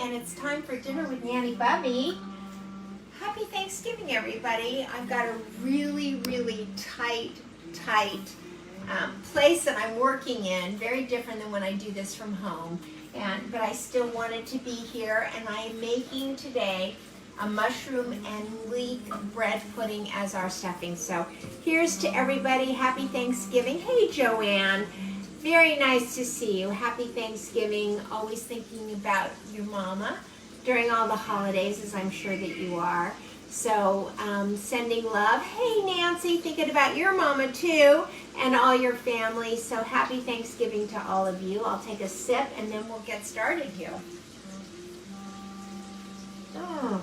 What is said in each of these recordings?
and it's time for dinner with Nanny Bubby. Happy Thanksgiving, everybody. I've got a really, really tight place that I'm working in, very different than when I do this from home, but I still wanted to be here, and I am making today a mushroom and leek bread pudding as our stuffing. So here's to everybody. Happy Thanksgiving. Hey, Joanne. Very nice to see you. Happy Thanksgiving. Always thinking about your mama during all the holidays, as I'm sure that you are. So sending love. Hey, Nancy, thinking about your mama too and all your family. So happy Thanksgiving to all of you. I'll take a sip and then we'll get started here. Oh,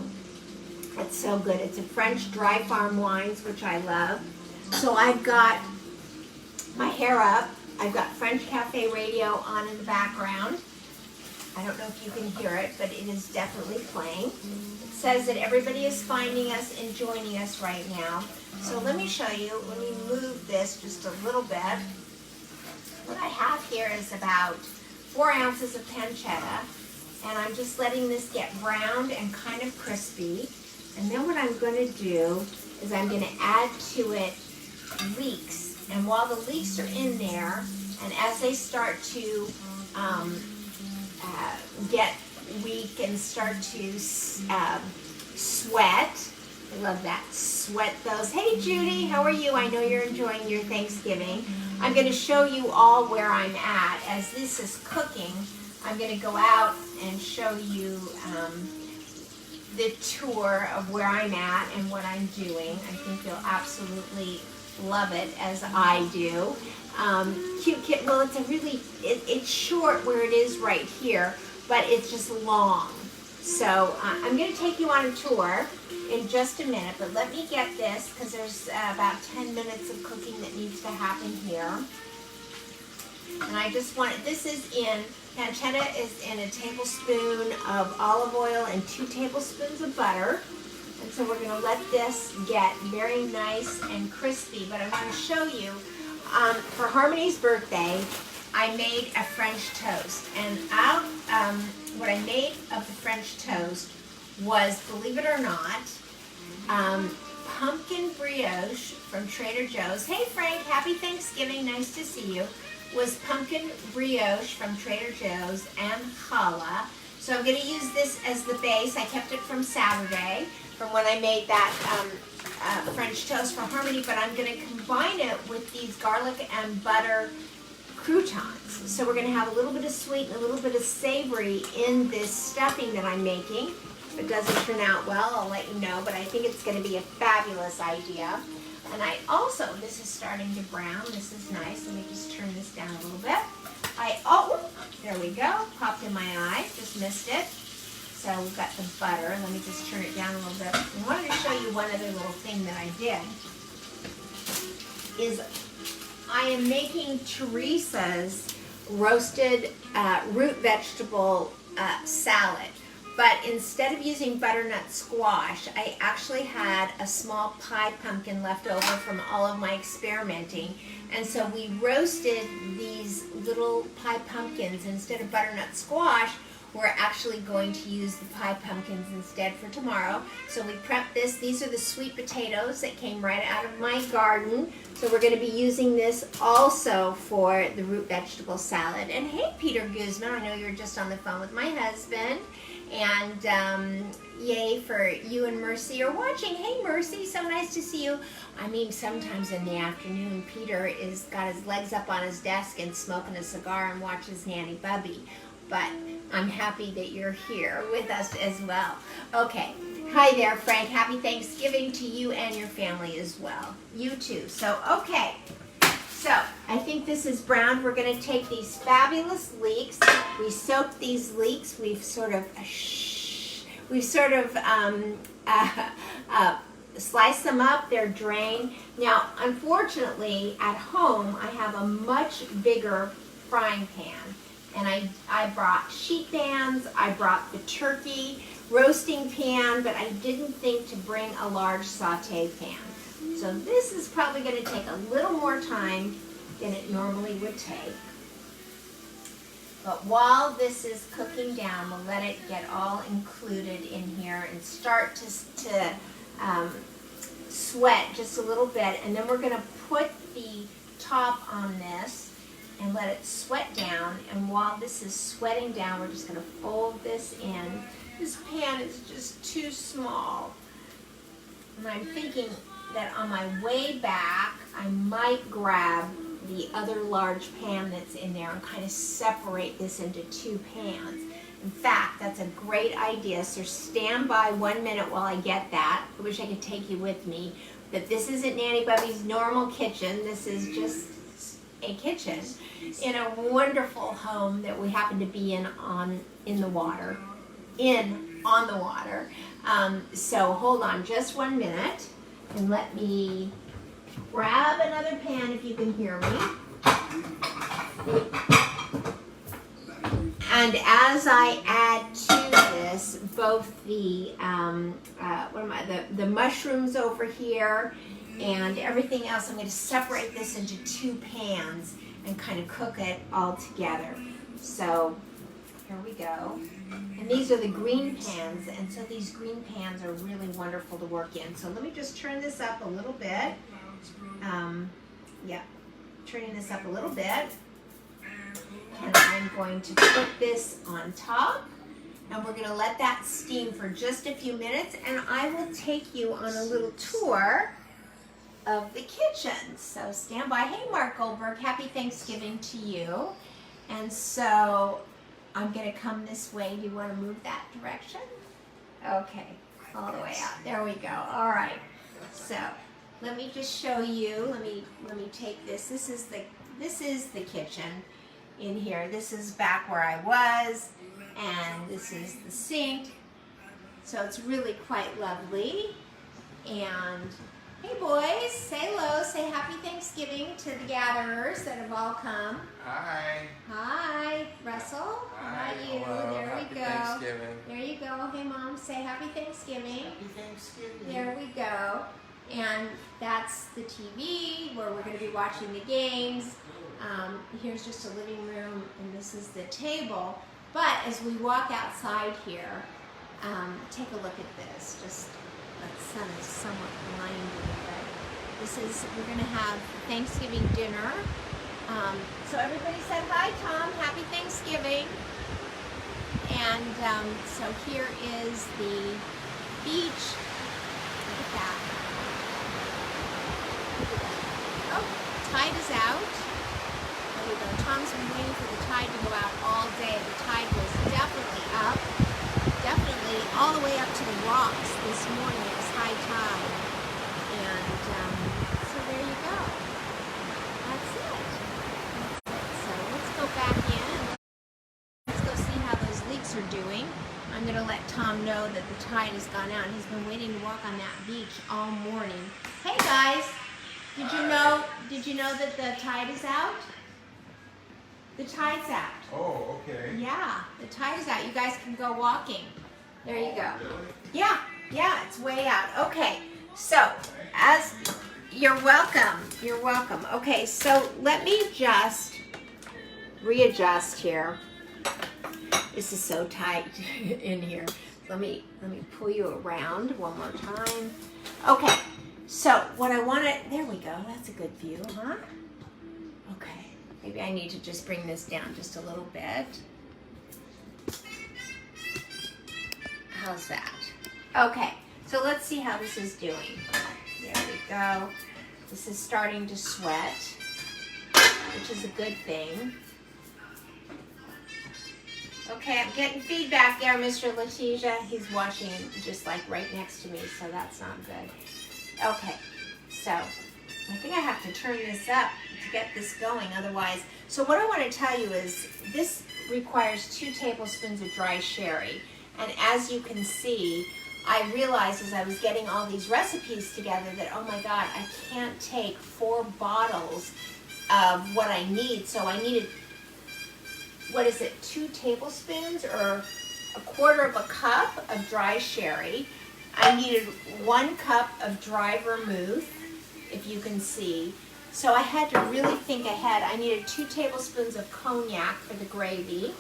it's so good. It's a French dry farm wines, which I love. So I've got my hair up. I've got French Cafe Radio on in the background. I don't know if you can hear it, but it is definitely playing. It says that everybody is finding us and joining us right now. So let me show you. Let me move this just a little bit. What I have here is about 4 ounces of pancetta, and I'm just letting this get browned and kind of crispy. And then what I'm going to do is I'm going to add to it leeks. And while the leeks are in there, and as they start to get weak and start to sweat, I love that, sweat those. Hey Judy, how are you? I know you're enjoying your Thanksgiving. I'm going to show you all where I'm at. As this is cooking, I'm going to go out and show you the tour of where I'm at and what I'm doing. I think you'll absolutely love it as I do. Cute kit, well, it's a really, it's short where it is right here, but it's just long. So I'm going to take you on a tour in just a minute, but let me get this because there's about 10 minutes of cooking that needs to happen here. And I just want, this is in, pancetta is in a tablespoon of olive oil and 2 tablespoons of butter. And so we're going to let this get very nice and crispy. But I want to show you, for Harmony's birthday, I made a French toast. And what I made of the French toast was, believe it or not, pumpkin brioche from Trader Joe's. Hey Frank, happy Thanksgiving, nice to see you. Was pumpkin brioche from Trader Joe's and challah. So I'm going to use this as the base. I kept it from Saturday, from when I made that French toast for Harmony, but I'm going to combine it with these garlic and butter croutons. So we're going to have a little bit of sweet and a little bit of savory in this stuffing that I'm making. If it doesn't turn out well, I'll let you know, but I think it's going to be a fabulous idea. And I also, this is starting to brown. This is nice. Let me just turn this down a little bit. There we go. Popped in my eye. Just missed it. So we've got the butter. Let me just turn it down a little bit. I wanted to show you one other little thing that I did. Is I am making Teresa's roasted root vegetable salad. But instead of using butternut squash, I actually had a small pie pumpkin left over from all of my experimenting. And so we roasted these little pie pumpkins instead of butternut squash. We're actually going to use the pie pumpkins instead for tomorrow. So we prepped this. These are the sweet potatoes that came right out of my garden. So we're going to be using this also for the root vegetable salad. And hey, Peter Guzman, I know you're just on the phone with my husband. And yay for you and Mercy are watching. Hey, Mercy, so nice to see you. I mean, sometimes in the afternoon, Peter is got his legs up on his desk and smoking a cigar and watches Nanny Bubby. But I'm happy that you're here with us as well. Okay. Hi there, Frank. Happy Thanksgiving to you and your family as well. You too. So, okay. So, I think this is browned. We're going to take these fabulous leeks. We soaked these leeks. We've sort of sliced them up. They're drained. Now, unfortunately, at home, I have a much bigger frying pan. And I brought sheet pans, I brought the turkey roasting pan, but I didn't think to bring a large saute pan. So this is probably going to take a little more time than it normally would take. But while this is cooking down, we'll let it get all included in here and start to sweat just a little bit. And then we're going to put the top on this and let it sweat down. And while this is sweating down, we're just going to fold this in. This pan is just too small. And I'm thinking that on my way back, I might grab the other large pan that's in there and kind of separate this into two pans. In fact, that's a great idea. So stand by 1 minute while I get that. I wish I could take you with me. But this isn't Nanny Bubby's normal kitchen. This is just a kitchen in a wonderful home that we happen to be in on the water. So hold on just 1 minute and let me grab another pan if you can hear me. And as I add to this, both the the mushrooms over here and everything else, I'm going to separate this into two pans and kind of cook it all together. So here we go. And these are the green pans, and so these green pans are really wonderful to work in. So let me just turn this up a little bit. Turning this up a little bit. And I'm going to put this on top, and we're going to let that steam for just a few minutes, and I will take you on a little tour of the kitchen. So stand by. Hey, Mark Goldberg, happy Thanksgiving to you. And so I'm going to come this way. Do you want to move that direction? Okay, all the way out. There we go. All right. So let me just show you. Let me take this. This is the kitchen in here. This is back where I was, and this is the sink. So it's really quite lovely. And hey boys, say hello, say happy Thanksgiving to the gatherers that have all come. Hi. Hi, Russell. How about you? Hello. There Happy we go. Thanksgiving. There you go. Hey mom, say happy Thanksgiving. Happy Thanksgiving. There we go. And that's the TV where we're going to be watching the games. Here's just a living room, and this is the table. But as we walk outside here, take a look at this. Just that sun is somewhat blinding, but we're going to have Thanksgiving dinner. So everybody said hi, Tom. Happy Thanksgiving. And so here is the beach. Look at that. Oh, tide is out. There we go. Tom's been waiting for the tide to go out all day. The tide was definitely up. Definitely all the way up to the rocks this morning. It was high tide. And so there you go. That's it. So let's go back in. Let's go see how those leeks are doing. I'm going to let Tom know that the tide has gone out. He's been waiting to walk on that beach all morning. Hey guys, did you know that the tide is out? The tide's out. Oh, okay. Yeah, the tide is out. You guys can go walking. There you go. Really? Yeah, it's way out. Okay, so as you're welcome. Okay, so let me just readjust here. This is so tight in here. Let me pull you around one more time. Okay, so what I want to, there we go. That's a good view, huh? Okay, maybe I need to just bring this down just a little bit. How's that? Okay, so let's see how this is doing. There we go. This is starting to sweat, which is a good thing. Okay, I'm getting feedback there, Mr. Letitia. He's watching just like right next to me, so that's not good. Okay, so I think I have to turn this up to get this going, otherwise. So what I want to tell you is this requires 2 tablespoons of dry sherry. And as you can see, I realized as I was getting all these recipes together that, oh my God, I can't take 4 bottles of what I need. So I needed, 2 tablespoons or 1/4 cup of dry sherry. I needed 1 cup of dry vermouth, if you can see. So I had to really think ahead. I needed 2 tablespoons of cognac for the gravy.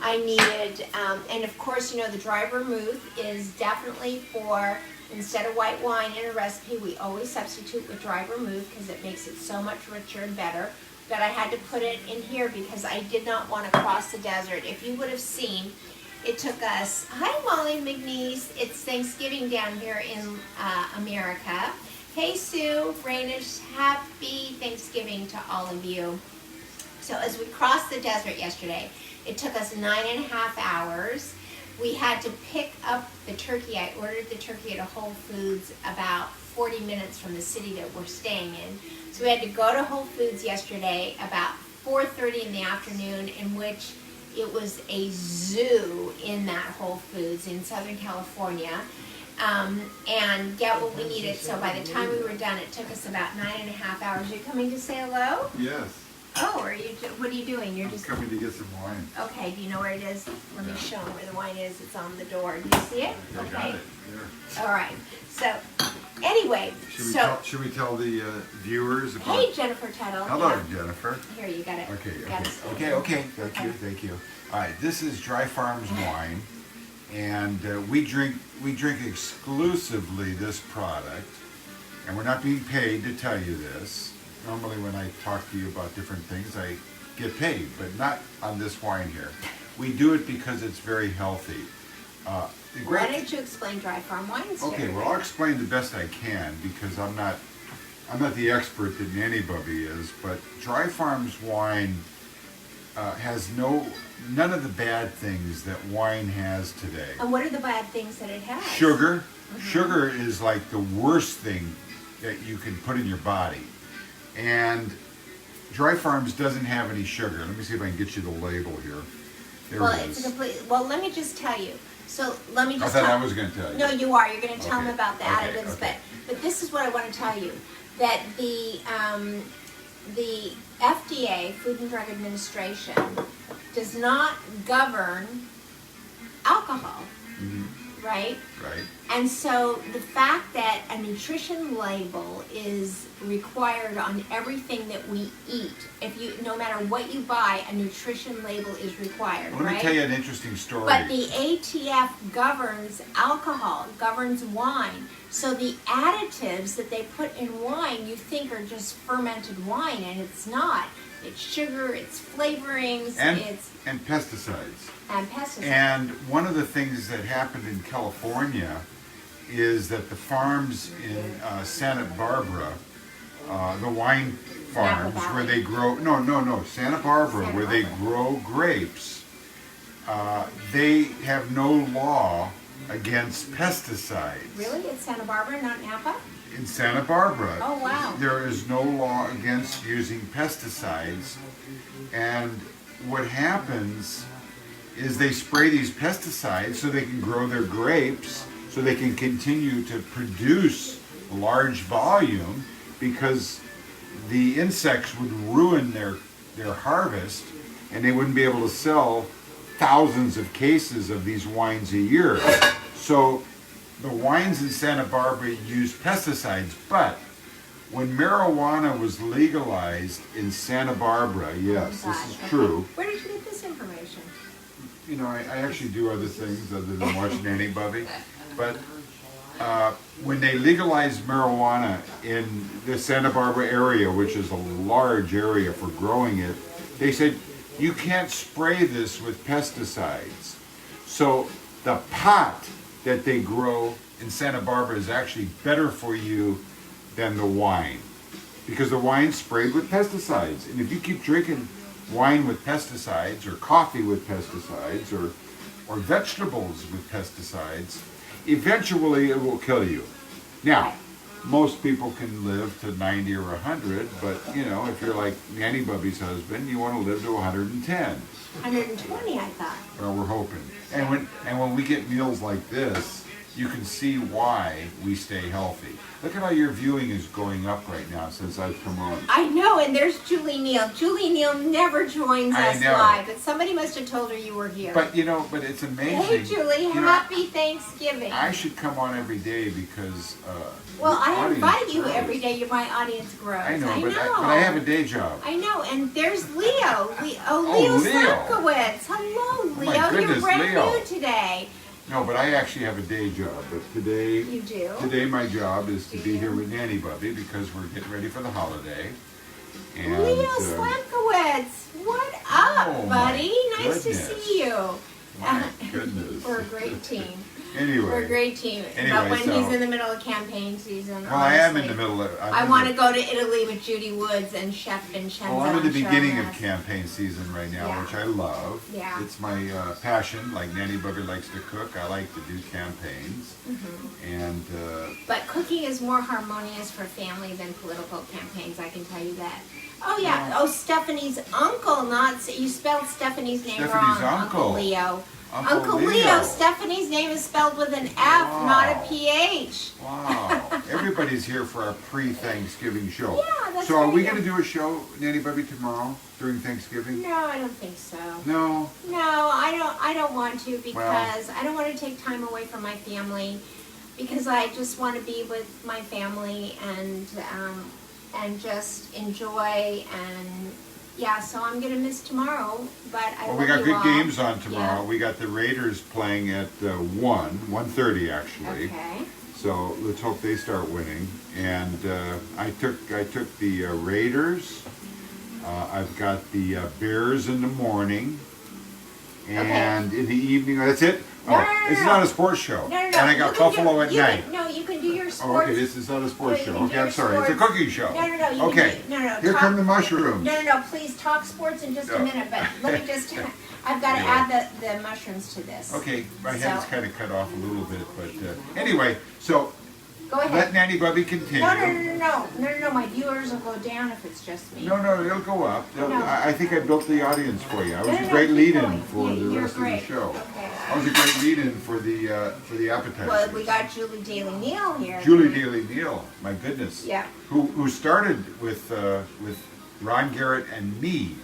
I needed, and of course, you know, the dry vermouth is definitely for, instead of white wine in a recipe, we always substitute with dry vermouth because it makes it so much richer and better. But I had to put it in here because I did not want to cross the desert. If you would have seen, it took us, hi Molly McNeese, it's Thanksgiving down here in America. Hey Sue, Rainish, happy Thanksgiving to all of you. So as we crossed the desert yesterday, it took us 9.5 hours. We had to pick up the turkey. I ordered the turkey at a Whole Foods about 40 minutes from the city that we're staying in. So we had to go to Whole Foods yesterday about 4:30 in the afternoon, in which it was a zoo in that Whole Foods in Southern California, and get what we needed. So by the time we were done, it took us about 9.5 hours. You're coming to say hello? Yes. Oh, what are you doing? You're just coming to get some wine. Okay, do you know where it is? Let me show them where the wine is. It's on the door. Do you see it? I got it. Here. All right. So, anyway, Should we tell the viewers about? Hey, Jennifer Tuttle. Hello, Yeah. Jennifer. Here, you got it. Okay. Thank you. All right, this is Dry Farms wine, and we drink exclusively this product, and we're not being paid to tell you this. Normally, when I talk to you about different things, I get paid, but not on this wine here. We do it because it's very healthy. Why don't you explain Dry Farm wines? Okay, well, I'll explain the best I can because I'm not the expert that Nanny Bubby is, but Dry Farms wine has none of the bad things that wine has today. And what are the bad things that it has? Sugar. Sugar is like the worst thing that you can put in your body. And Dry Farms doesn't have any sugar. Let me see if I can get you the label here. There it is. Well, let me just tell you. So let me just I thought I was going to tell you. No, you are. You're going to tell Okay. them about the additives, Okay. but this is what I want to tell you, that the FDA, Food and Drug Administration, does not govern alcohol, right? Right. And so the fact that a nutrition label is required on everything that we eat, no matter what you buy, a nutrition label is required, Let me tell you an interesting story. But the ATF governs alcohol, governs wine. So the additives that they put in wine, you think are just fermented wine, and it's not. It's sugar, it's flavorings, and and pesticides. pesticides. And one of the things that happened in California is that the farms in Santa Barbara, the wine farms where they grow, Santa Barbara, where they grow grapes, they have no law against pesticides. Really? In Santa Barbara, not Napa? In Santa Barbara, Oh, wow. there is no law against using pesticides. And what happens is they spray these pesticides so they can grow their grapes, so they can continue to produce large volume, because the insects would ruin their harvest and they wouldn't be able to sell thousands of cases of these wines a year. So the wines in Santa Barbara use pesticides, but when marijuana was legalized in Santa Barbara, yes, this is true. Where did you get this information? You know, I actually do other things other than watch Nanny Bubby, but when they legalized marijuana in the Santa Barbara area, which is a large area for growing it, they said, you can't spray this with pesticides. So the pot that they grow in Santa Barbara is actually better for you than the wine, because the wine's sprayed with pesticides. And if you keep drinking wine with pesticides, or coffee with pesticides, or vegetables with pesticides, eventually it will kill you. Now, most people can live to 90 or 100, but you know, if you're like Nanny Bubby's husband, you want to live to 110. 120, I thought. Well, we're hoping. And when we get meals like this, you can see why we stay healthy. Look at how your viewing is going up right now since I've come on. I know, and there's Julie Neal. Julie Neal never joins I us know. live, but somebody must have told her you were here. But but it's amazing. Hey, Julie, You know, happy Thanksgiving. I should come on every day because. Well, the I audience invite you grows. every day. My audience grows. I know, but I have a day job. I know, and there's Leo. Leo Leo. Slapkowitz. Hello, Leo. my goodness, You're brand Leo. new today. No, but I actually have a day job. But today, You do? Today my job is to Do be you? here with Nanny Bubby because we're getting ready for the holiday. And Leo Slapkowitz. What up, Oh, my buddy? Nice to goodness. see you. my goodness. We're a great team. Anyway, We're a great team. Anyway, but when so- he's in the middle of campaign season, well, I am in honestly, the middle of. I want to go to Italy with Judy Woods and Chef Vincenzo. Well, I'm in the beginning of Sharon. campaign season right now, Yeah. which I love. Yeah. It's my passion. Like Nanny Bubby likes to cook, I like to do campaigns. And But cooking is more harmonious for family than political campaigns, I can tell you that. Oh, yeah. Oh, Stephanie's uncle, you spelled Stephanie's name Stephanie's wrong. uncle. Leo. Uncle Leo. Leo. Stephanie's name is spelled with an F, not a PH. wow, everybody's here for our pre-Thanksgiving show. Yeah, that's So are we very going to do a show, Nanny Bubby, tomorrow during Thanksgiving? No, I don't think so. No. No, I don't want to because I don't want to take time away from my family because I just want to be with my family and just enjoy and yeah, so I'm gonna miss tomorrow, but I Well, love we got you good all. games on tomorrow. Yeah. We got the Raiders playing at 1:30 actually. Okay. So let's hope they start winning. And I took the Raiders. I've got the Bears in the morning, and in the evening. That's it. No, It's not a sports show. No. And I got Buffalo at night. You can do your Oh, sports. okay, this is not a sports you show. can do Okay, your I'm sorry. It's a sports. cooking show. No. You Okay. Can do, no. Here talk- come the mushrooms. No. Please talk sports in just a No. minute, but let me just. I've got to Anyway. add the mushrooms to this. Okay, my So- head's kind of cut off a little bit, but anyway, so Go ahead. let Nanny Bubby continue. No. My viewers will go down if it's just me. No, it'll go up. No. I think I built the audience for you. I was No, a great keep lead-in going. for Yeah, the you're rest great. of the show. Okay. I was a great lead-in for the appetizers. Well, we got Julie Daly Neal here. Julie Daly Neal, my goodness. Yeah. Who started with Ron Garrett and me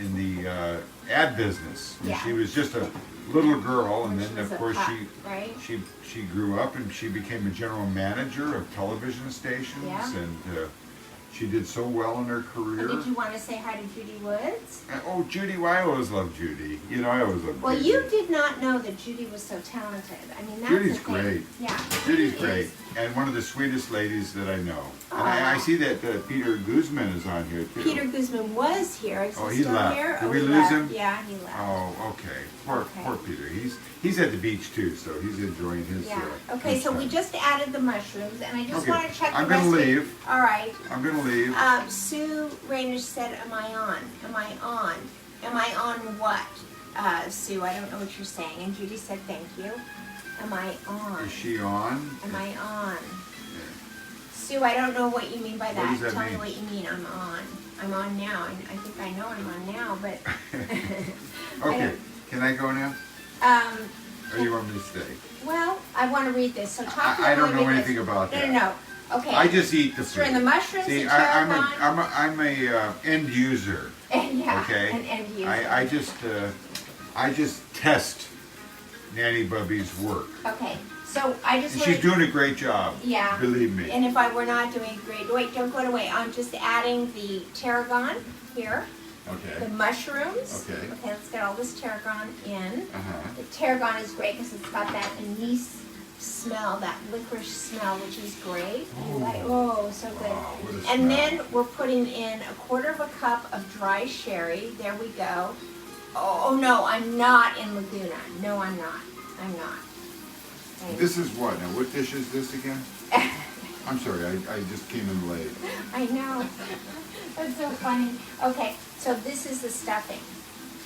in the ad business. And Yeah. she was just a little girl, and When then she was of a course pup, right? she grew up and she became a general manager of television stations, Yeah. and she did so well in her career. And did you want to say hi to Judy Woods? Oh, Judy! Well, I always loved Judy. You know, I always loved Well, Judy. you did not know that Judy was so talented. I mean, that's Judy's the thing. great. Yeah. Judy's Judy great, is- and one of the sweetest ladies that I know. And Aw. I see that Peter Guzman is on here too. Peter Guzman was here. Is Oh, he he still left. here? Did Oh, we he lose left. him? Yeah, he left. Oh, okay. Okay. Poor Peter. He's at the beach too, so he's enjoying his. Yeah. Okay, his so time. we just added the mushrooms, and I just Okay, want to check the I'm gonna recipe. leave. All right. I'm gonna leave. Sue Rainish said, "Am I on? Am I on? Am I on what?" Sue, I don't know what you're saying. And Judy said, "Thank you." Am I on? Is she on? Am I on? Sue, I don't know what you mean by that. What does that Tell mean? me what you mean. I'm on. I'm on now. I think I know I'm on now, but. Okay. Can I go now? Um, Or you want me to stay? well, I want to read this. So talk to me I don't while know read anything this. about that. No. Okay. I just eat the Stir food. in the mushrooms, See, the I'm tarragon. a end user. Yeah, Okay. an end user. I just test Nanny Bubby's work. Okay, so I just And want she's doing a great job. Yeah. Believe me. And if I were not doing great, wait, don't go away. I'm just adding the tarragon here, the Okay. mushrooms. Okay. Okay, let's get all this tarragon in. Uh-huh. The tarragon is great because it's got that anise smell, that licorice smell, which is great. You like, oh, so good. Wow, what a And smell. then we're putting in 1/4 cup of dry sherry. There we go. Oh no, I'm not in Laguna. No, I'm not. I'm not. Thank This is what? Now, what dish is this again? I'm sorry, I just came in late. I know. That's so funny. Okay, so this is the stuffing.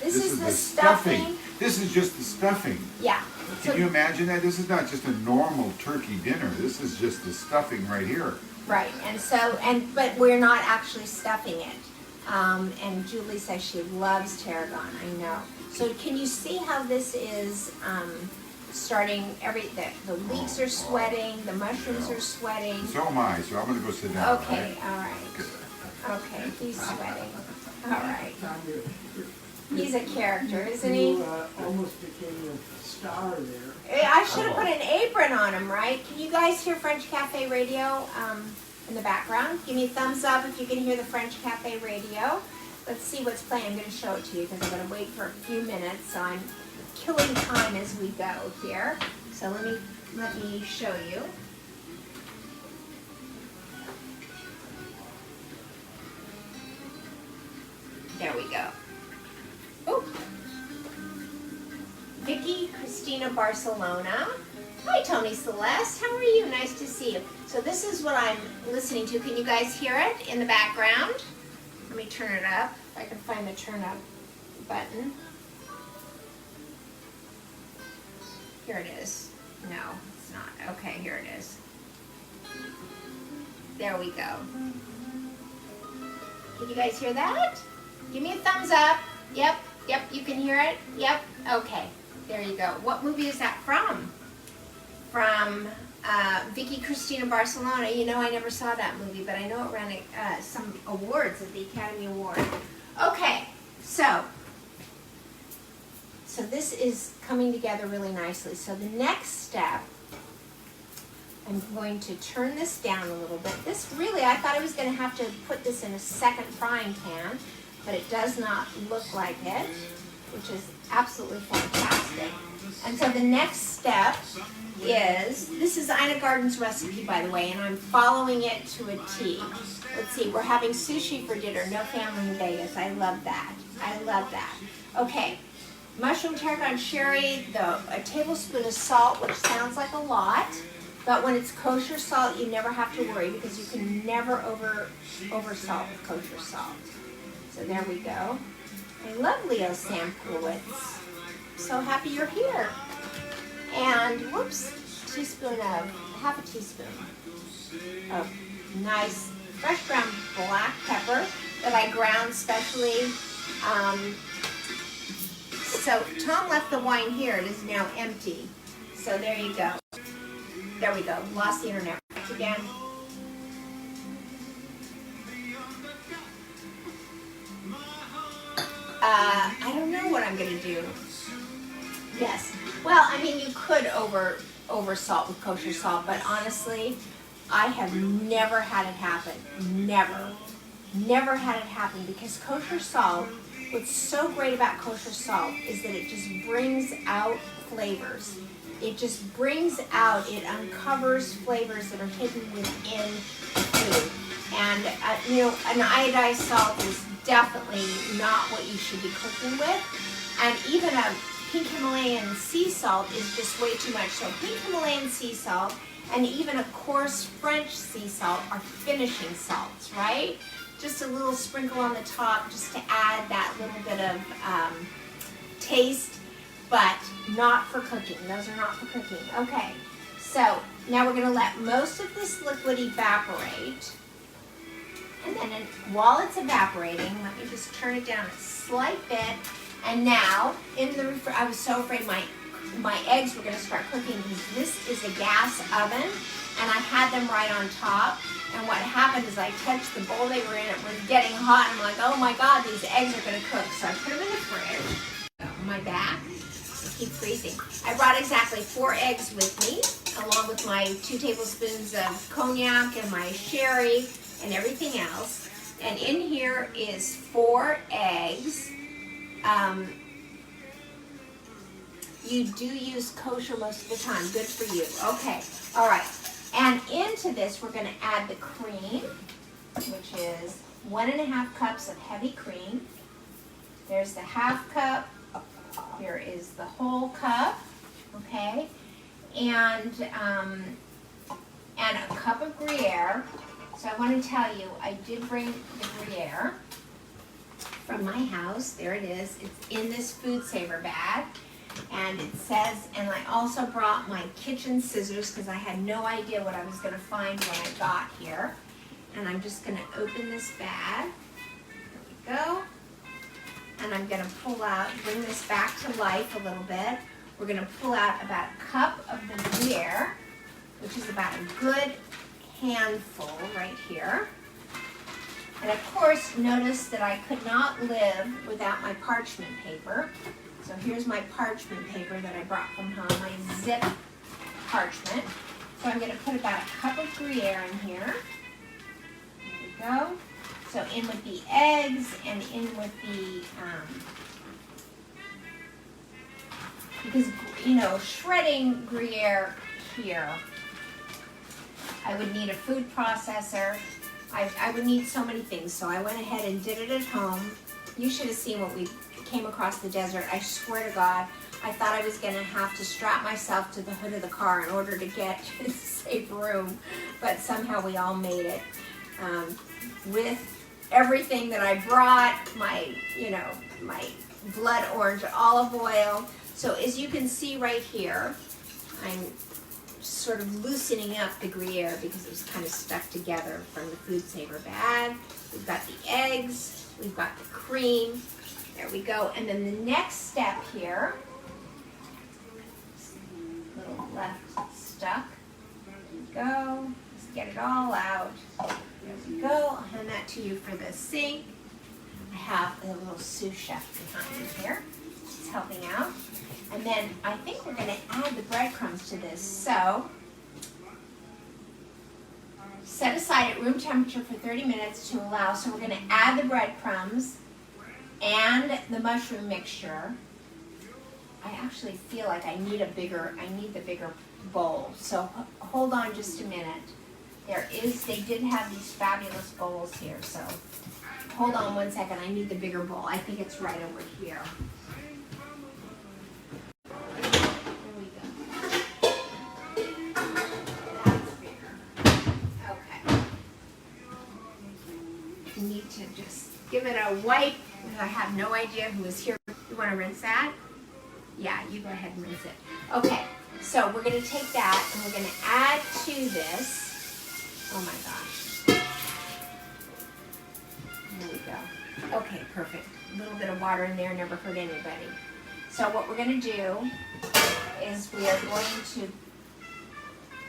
This is the stuffing. This is just the stuffing. Yeah. So, Can you imagine that? This is not just a normal turkey dinner. This is just the stuffing right here. right, but we're not actually stuffing it. And Julie says she loves tarragon. I know. So can you see how this is starting the leeks are sweating, the mushrooms are sweating. So am I, so I'm gonna go sit down. Okay, right? all right. Okay. Okay, he's sweating. All right. He's a character, isn't he? You almost became a star there. I should have put an apron on him, right? Can you guys hear French Cafe Radio in the background? Give me a thumbs up if you can hear the French Cafe Radio. Let's see what's playing. I'm going to show it to you because I'm going to wait for a few minutes. So I'm killing time as we go here. So let me show you. There we go. Oh, Vicky Christina Barcelona. Hi, Tony Celeste. How are you? Nice to see you. So this is what I'm listening to. Can you guys hear it in the background? Let me turn it up. If I can find the turn up button. Here it is. No, it's not. Okay, here it is. There we go. Can you guys hear that? Give me a thumbs up. Yep, you can hear it. Yep, okay. There you go. What movie is that from? From Vicky Cristina Barcelona. You know, I never saw that movie, but I know it ran some awards at the Academy Award. Okay, so this is coming together really nicely. So the next step, I'm going to turn this down a little bit. This really, I thought I was going to have to put this in a second frying pan, but it does not look like it, which is absolutely fantastic. And so the next step is, this is Ina Garden's recipe, by the way, and I'm following it to a T. Let's see, we're having sushi for dinner, no family in Vegas. I love that. I love that. Okay, mushroom tarragon sherry, a tablespoon of salt, which sounds like a lot, but when it's kosher salt, you never have to worry because you can never over salt with kosher salt. So there we go. I love Leo Samkowitz. So happy you're here. And whoops, half a teaspoon of nice fresh ground black pepper that I ground specially. So Tom left the wine here. It is now empty. So there you go. There we go. Lost the internet again. I don't know what I'm going to do. Yes. Well, I mean, you could over salt with kosher salt, but honestly, I have never had it happen. Never had it happen because kosher salt, what's so great about kosher salt is that it just brings out flavors. It just brings out, it uncovers flavors that are hidden within food. And, an iodized salt is definitely not what you should be cooking with. And even a pink Himalayan sea salt is just way too much. So pink Himalayan sea salt and even a coarse French sea salt are finishing salts, right? Just a little sprinkle on the top just to add that little bit of taste, but not for cooking. Those are not for cooking. Okay, so now we're gonna let most of this liquid evaporate. And then while it's evaporating, let me just turn it down a slight bit. And now, I was so afraid my eggs were going to start cooking because this is a gas oven, and I had them right on top. And what happened is I touched the bowl they were in, it was getting hot, and I'm like, oh my God, these eggs are going to cook. So I put them in the fridge. On my back, they keep freezing. I brought exactly 4 eggs with me, along with my 2 tablespoons of cognac and my sherry and everything else. And in here is 4 eggs. You do use kosher most of the time. Good for you. Okay. All right. And into this, we're going to add the cream, which is 1.5 cups of heavy cream. There's the half cup. Here is the whole cup. Okay. And a cup of Gruyere. So I want to tell you, I did bring the Gruyere from my house. There it is. It's in this Food Saver bag. And it says, and I also brought my kitchen scissors because I had no idea what I was going to find when I got here. And I'm just going to open this bag. There we go. And I'm going to pull out, bring this back to life a little bit. we're gonna pull out about a cup of the Gruyere, which is about a good handful right here. And of course, notice that I could not live without my parchment paper. So here's my parchment paper that I brought from home, my zip parchment. So I'm gonna put about a cup of Gruyere in here. There we go. So in with the eggs and in with the, because, you know, shredding Gruyere here, I would need a food processor. I would need so many things, so I went ahead and did it at home. You should have seen what we came across the desert. I swear to God, I thought I was gonna have to strap myself to the hood of the car in order to get to the safe room, but somehow we all made it. With everything that I brought, my, you know, my blood orange olive oil. So as you can see right here, I'm sort of loosening up the Gruyere because it was kind of stuck together from the Food Saver bag. We've got the eggs, we've got the cream. There we go. And then the next step here, little left stuck. There we go. Let's get it all out. There we go. I'll hand that to you for the sink. I have a little sous chef behind me here. She's helping out. And then I think we're going to add the breadcrumbs to this. So set aside at room temperature for 30 minutes to allow. So we're going to add the breadcrumbs and the mushroom mixture. I actually feel like I need the bigger bowl. So hold on just a minute. They did have these fabulous bowls here. So hold on one second. I need the bigger bowl. I think it's right over here. Need to just give it a wipe. I have no idea who is here. You want to rinse that? Yeah, you go ahead and rinse it. Okay, so we're going to take that and we're going to add to this. Oh my gosh. There we go. Okay, perfect. A little bit of water in there never hurt anybody. So what we're going to do is we are going to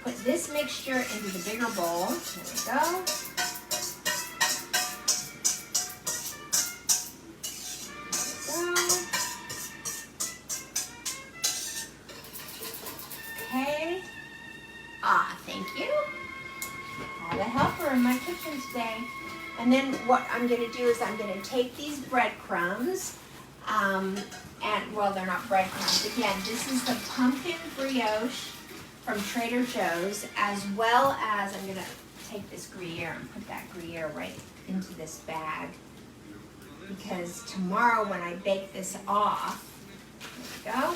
put this mixture into the bigger bowl. There we go. Okay. Ah, thank you. I have a helper in my kitchen today. And then what I'm going to do is I'm going to take these breadcrumbs, and well, they're not breadcrumbs. Again, this is the pumpkin brioche from Trader Joe's, as well as I'm going to take this Gruyere and put that Gruyere right into this bag. Because tomorrow when I bake this off, there we go.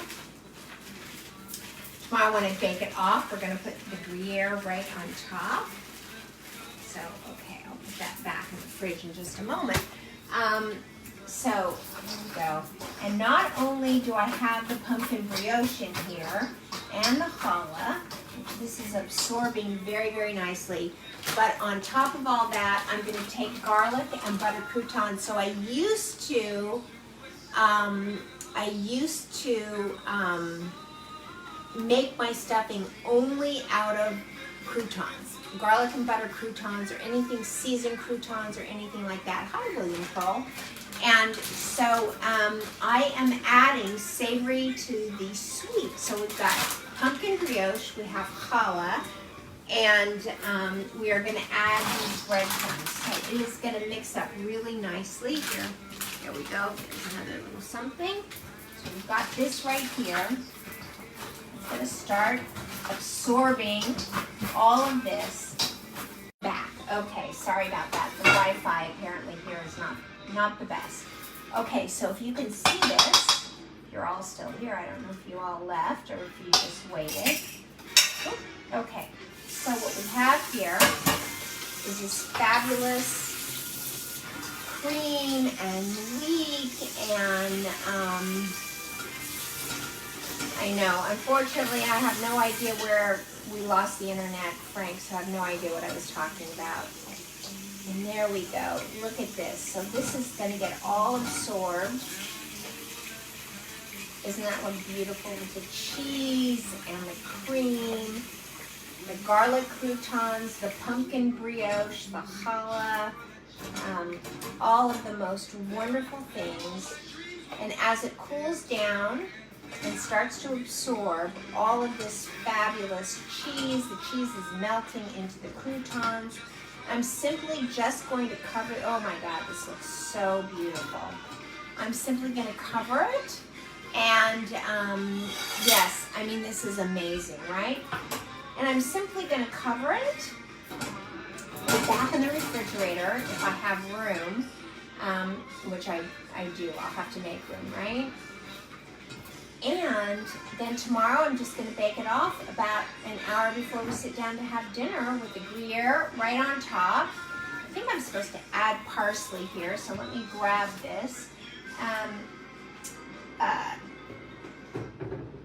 Tomorrow when I bake it off, we're going to put the Gruyere right on top. So, okay, I'll put that back in the fridge in just a moment. So, there we go. And not only do I have the pumpkin brioche in here and the challah, this is absorbing very, very nicely. But on top of all that, I'm going to take garlic and butter croutons. So I used to make my stuffing only out of croutons, garlic and butter croutons, or anything seasoned croutons, or anything like that. Hi, William Pearl. And so I am adding savory to the sweet. So we've got pumpkin brioche, we have challah, and we are going to add these breadcrumbs. So it is going to mix up really nicely here. There we go. There's another little something. So we've got this right here. It's going to start absorbing all of this back. Okay, sorry about that. The Wi-Fi apparently here is not the best. Okay, so if you can see this, you're all still here. I don't know if you all left or if you just waited. Oop, okay, so what we have here is this fabulous cream and leek and I know, unfortunately I have no idea where we lost the internet, Frank, so I have no idea what I was talking about. And there we go. Look at this. So this is going to get all absorbed Isn't that look beautiful with the cheese and the cream, the garlic croutons, the pumpkin brioche, the challah, all of the most wonderful things. And as it cools down and starts to absorb all of this fabulous cheese, the cheese is melting into the croutons. I'm simply just going to cover it. Oh my God, this looks so beautiful. I'm simply going to cover it. And yes, I mean, this is amazing, right? And I'm simply going to cover it, put it back in the refrigerator if I have room, which I do. I'll have to make room, right? And then tomorrow I'm just going to bake it off about an hour before we sit down to have dinner with the Gruyere right on top. I think I'm supposed to add parsley here, so let me grab this.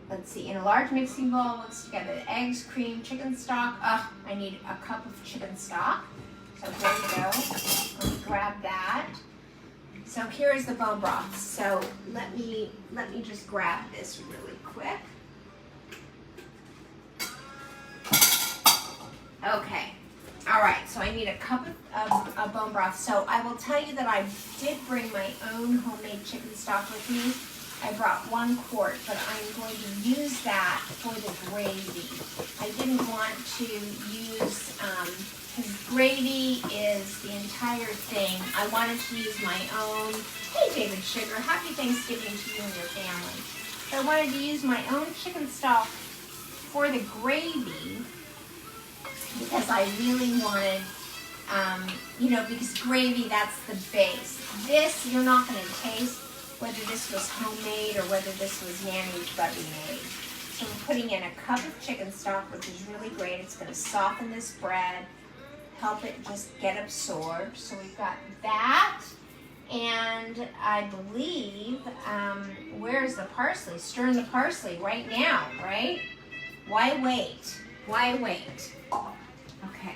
Let's see, in a large mixing bowl, mix together the eggs, cream, chicken stock. I need a cup of chicken stock. So here we go. Let me grab that. So here is the bone broth. So let me just grab this really quick. Okay. All right, so I need a cup of bone broth. So I will tell you that I did bring my own homemade chicken stock with me. I brought 1 quart, but I'm going to use that for the gravy. I didn't want to use, because gravy is the entire thing. I wanted to use my own, hey David Sugar, happy Thanksgiving to you and your family. So I wanted to use my own chicken stock for the gravy because I really wanted, because gravy, that's the base. This, you're not going to taste whether this was homemade or whether this was Nanny's Bubby made. So I'm putting in a cup of chicken stock, which is really great. It's going to soften this bread, help it just get absorbed. So we've got that, and I believe, where's the parsley? Stirring the parsley right now, right? Why wait? Why wait? Okay.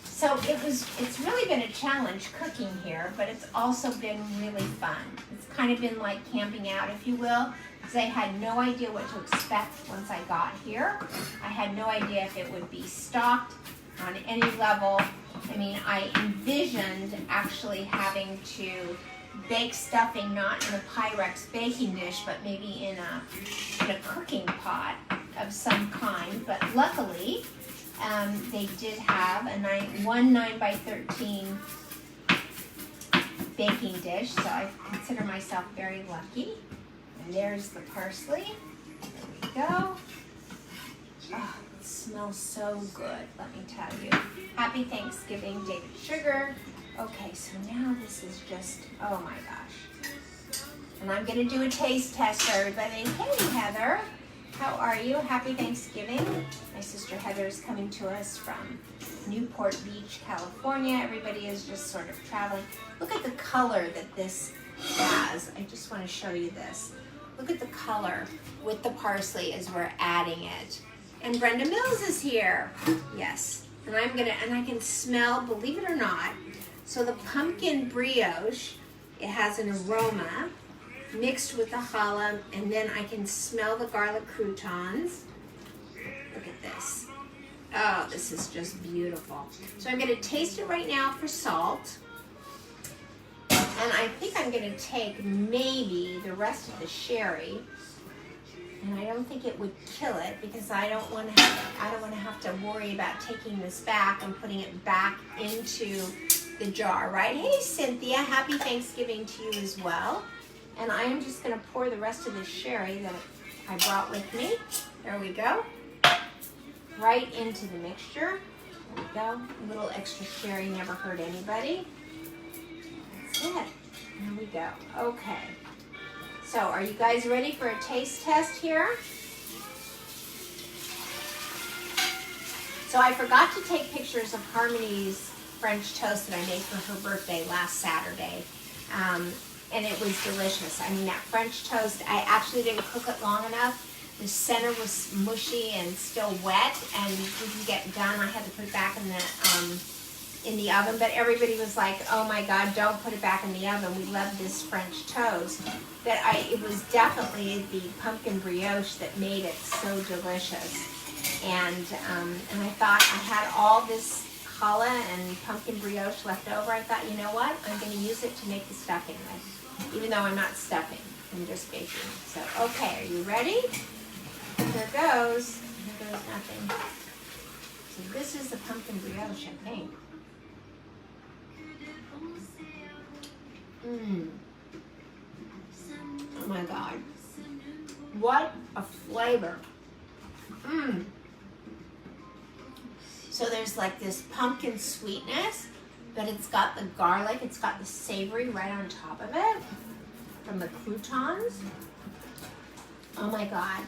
So it's really been a challenge cooking here, but it's also been really fun. It's kind of been like camping out, if you will, because I had no idea what to expect once I got here. I had no idea if it would be stocked on any level. I mean, I envisioned actually having to bake stuffing not in a Pyrex baking dish, but maybe in a cooking pot of some kind. But luckily, they did have one 9x13 baking dish, so I consider myself very lucky. And there's the parsley. There we go. Oh, it smells so good, let me tell you. Happy Thanksgiving, David Sugar. Okay, so now this is just, oh my gosh. And I'm going to do a taste test for everybody. Hey, Heather. How are you? Happy Thanksgiving. My sister Heather is coming to us from Newport Beach, California. Everybody is just sort of traveling. Look at the color that this has. I just want to show you this. Look at the color with the parsley as we're adding it. And Brenda Mills is here. Yes. And I can smell, believe it or not, so the pumpkin brioche, it has an aroma mixed with the challah, and then I can smell the garlic croutons. Look at this. Oh, this is just beautiful. So I'm going to taste it right now for salt. And I think I'm going to take maybe the rest of the sherry. And I don't think it would kill it because I don't want to have to worry about taking this back and putting it back into the jar, right? Hey, Cynthia, happy Thanksgiving to you as well. And I am just going to pour the rest of the sherry that I brought with me. There we go. Right into the mixture. There we go. A little extra sherry never hurt anybody. That's it. There we go. Okay. So are you guys ready for a taste test here? So I forgot to take pictures of Harmony's French toast that I made for her birthday last Saturday. And it was delicious. I mean, that French toast, I actually didn't cook it long enough. The center was mushy and still wet and didn't get done. I had to put it back in in the oven, but everybody was like, oh my God, don't put it back in the oven. We love this French toast. It was definitely the pumpkin brioche that made it so delicious. And I thought I had all this challah and pumpkin brioche left over. I thought, you know what? I'm going to use it to make the stuffing with, even though I'm not stuffing. I'm just baking. So, okay, are you ready? Here goes. Here goes nothing. So this is the pumpkin brioche, I think. Oh my God. What a flavor. So there's like this pumpkin sweetness, but it's got the garlic, it's got the savory right on top of it from the croutons. Oh my God.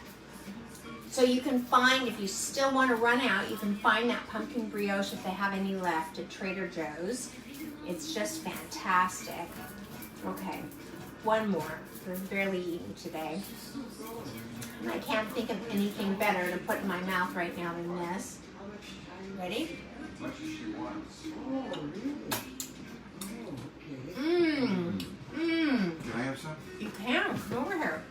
So you can find, if you still want to run out, you can find that pumpkin brioche if they have any left at Trader Joe's. It's just fantastic. Okay, one more. We're barely eating today. And I can't think of anything better to put in my mouth right now than this. Ready? As much as she wants. Oh, really? Oh, okay. Can I have some? You can. Come over here.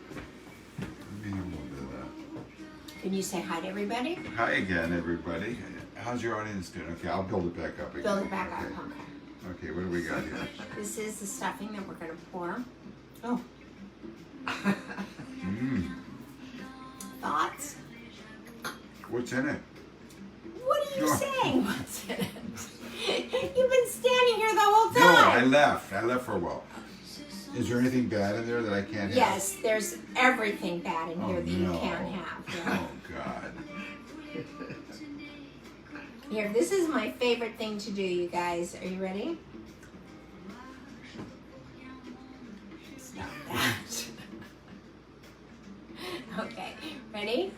Let me have a little bit of that. Can you say hi to everybody? Hi again, everybody. How's your audience doing? Okay, I'll build it back up again. Build it back up. Okay. Okay. Okay, what do we got here? This is the stuffing that we're going to pour. Oh. Thoughts? What's in it? What are you saying? What's in it? You've been standing here the whole No, I time. left. I left for a while. Is there anything bad in there that I can't have? Yes, there's everything bad in here Oh, that you no. can have. Yeah. Oh, God. Here, this is my favorite thing to do, you guys. Are you ready? Stop that. Okay, ready?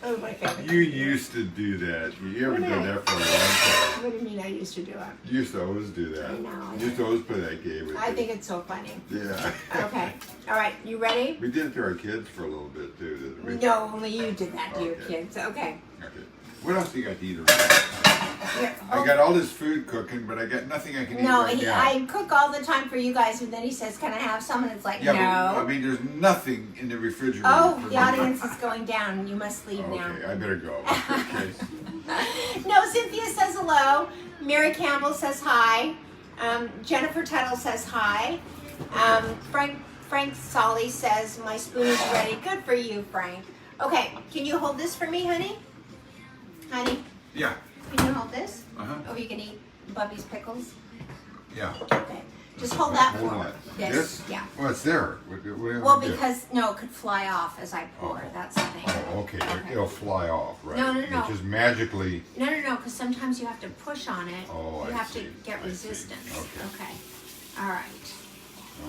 Oh my God. You used to do that. You ever What done did I- that for a long time. What do you mean I used to do it? You used to always do that. I know. You used to always play that game with I me. think it's so funny. Yeah. Okay, all right, you ready? We did it to our kids for a little bit too, didn't we? No, only you did that to your Okay. kids. Okay. Okay. What else do you got to eat around? Here, I got all this food cooking, but I got nothing I can eat No, right now. I cook all the time for you guys, and then he says, "Can I have some?" And it's like, Yeah, no. but I mean, there's nothing in the refrigerator. Oh, for the me. audience is going down. You must leave now. Okay, I better go. Okay. No, Cynthia says hello. Mary Campbell says hi. Jennifer Tuttle says hi. Frank Solly says, my spoon is ready. Good for you, Frank. Okay, can you hold this for me, honey? Honey, Yeah. can you hold this? Uh-huh. Oh, you can eat Bubby's pickles? Yeah. Okay. Just hold that Hold for on. me. This? Yeah. Well, it's there. What do we Well, do? because, no, it could fly off as I pour. Oh. That's the thing. Oh, okay. It'll fly off, right? No, no, no. It just magically. No, because sometimes you have to push on it. Oh, You I have see. to get I see. resistance. Okay. All right.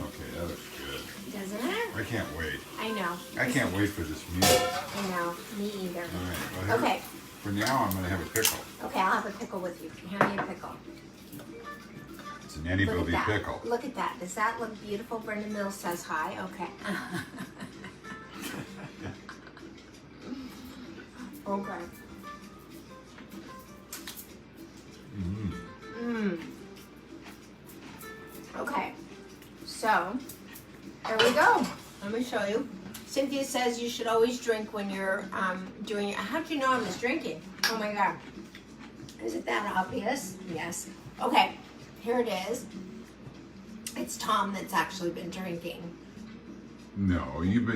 Okay, that looks good. Doesn't it? I can't wait. I know. I can't wait for this meal. I know. Me either. All right. Well, here- Okay. For now, I'm going to have a pickle. Okay, I'll have a pickle with you. Hand me a pickle. It's a Nanny Look at Bubby that. pickle. Look at that. Does that look beautiful? Brenda Mills says hi. Okay. Okay. Okay. So, there we go. Let me show you. Cynthia says you should always drink when you're doing it. How'd you know I was drinking? Oh my God. Is it that obvious? Yes. Okay, here it is. It's Tom that's actually been drinking. No, you've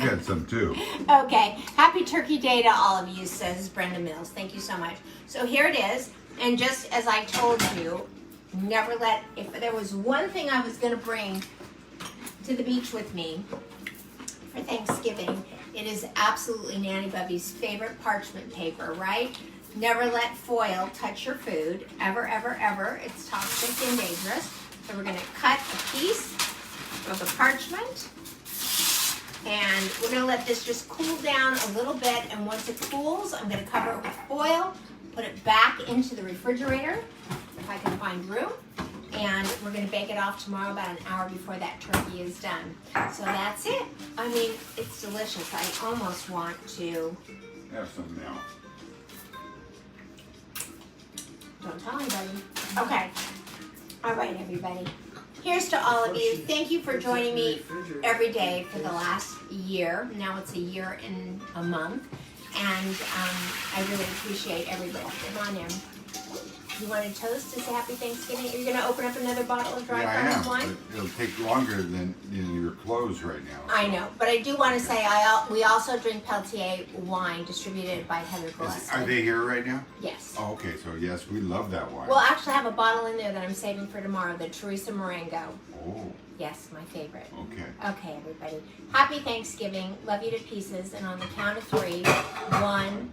had some too. Okay, happy Turkey Day to all of you, says Brenda Mills. Thank you so much. So here it is, and just as I told you, never let, if there was one thing I was gonna bring to the beach with me for Thanksgiving, it is absolutely Nanny Bubby's favorite parchment paper, right? Never let foil touch your food, ever, ever, ever. It's toxic and dangerous. So we're gonna cut a piece of the parchment, and we're gonna let this just cool down a little bit, and once it cools, I'm gonna cover it with foil, put it back into the refrigerator, if I can find room, and we're gonna bake it off tomorrow about an hour before that turkey is done. So that's it. I mean, it's delicious. I almost want to, Have some now. Don't tell anybody. Okay. All right, everybody. Here's to all of you. Thank you for joining me every day for the last year. Now it's a year and a month. And I really appreciate everybody. Come on in. You want to toast to say Happy Thanksgiving? Are you going to open up another bottle of dry Yeah, I farmers am. wine? But it'll take longer than your clothes right now. I know, but I do want to say we also drink Peltier wine distributed by Heather Gillespie. Are they here right now? Yes. Oh, okay, so yes, we love that wine. We'll actually have a bottle in there that I'm saving for tomorrow, the Teresa Marengo. Oh, Yes, my favorite. okay. Okay, everybody. Happy Thanksgiving. Love you to pieces. And on the count of 3, 1,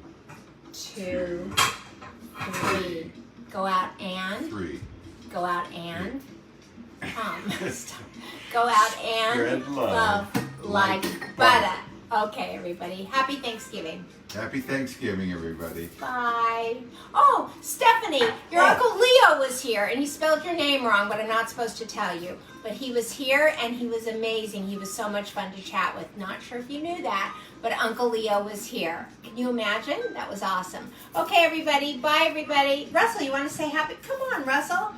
2, 3. Go out and. 3. Go out and. Go out and Spread love like butter. Okay, everybody. Happy Thanksgiving. Happy Thanksgiving, everybody. Bye. Oh, Stephanie, your Uncle Leo was here, and he spelled your name wrong, but I'm not supposed to tell you. But he was here, and he was amazing. He was so much fun to chat with. Not sure if you knew that, but Uncle Leo was here. Can you imagine? That was awesome. Okay, everybody. Bye, everybody. Russell, you want to say happy? Come on, Russell.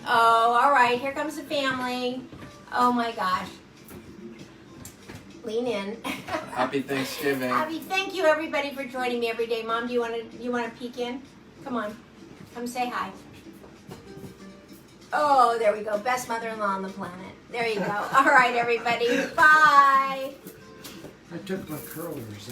Oh, all right. Here comes the family. Oh, my gosh. Lean in. Happy Thanksgiving. Abby, thank you everybody for joining me every day. Mom, do you want to peek in? Come on, come say hi. Oh, there we go. Best mother-in-law on the planet. There you go. All right, everybody. Bye. I took my curlers